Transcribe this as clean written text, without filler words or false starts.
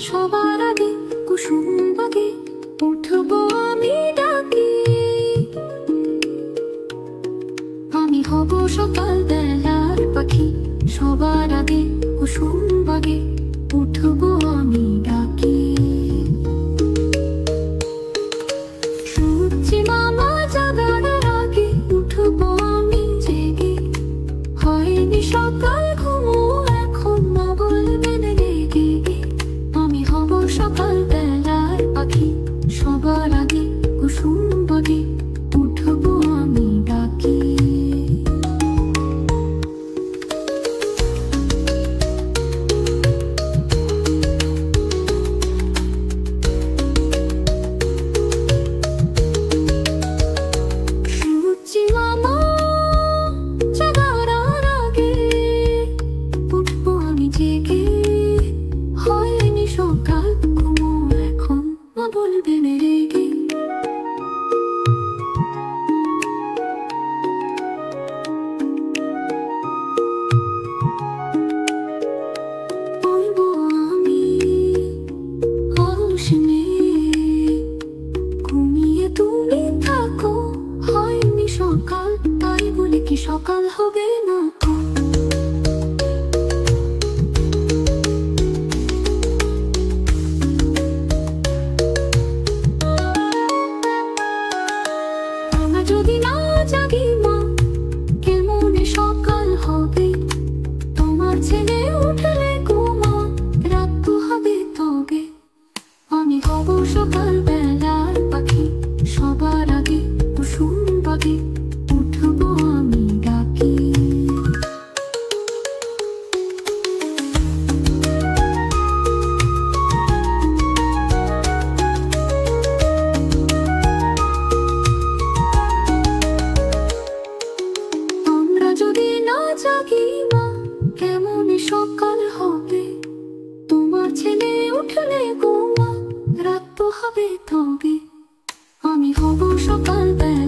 সবার আগে কুসুম বাগে উঠবো আমি ডাকি। আমি হব সকাল বেলার পাখি, সবার আগে কুসুম বাগে উঠবো আমি ডাকি। সূর্যি মামা জাগার আগে উঠবো আমি জেগে। হয়নি সকাল ঘুমো এখন মা বলবেন রেগে। আমি হব সকাল বেলার পাখি, সবার আগে কুসুম বাগে উঠবো আমি ডাকি। সূর্যি মামা জাগার আগে উঠবো আমি জেগে। হয়নি সকাল ঘুমো এখন মা বলবেন রেগে। বলবো আমি অলস মেয়ে, ঘুমিয়ে তুমি থাকো। হয়নি সকাল তাই বলে কি সকাল হবে না গো? আমরা যদি না জাগি মা কেমনে সকাল হবে? তোমার ছেলে উঠলে ঘুমা রাত তো হবে তবে। আমি হব সকাল বেলার পাখি, সবার আগে কুসুম বাগে উঠবো আমি ডাকি। আমরা যদি না জাগি মা কেমনে সকাল হবে? তোমার ছেলে উঠলে ঘুমা রাত তো হবে তবে। আমি হব সকাল বেলা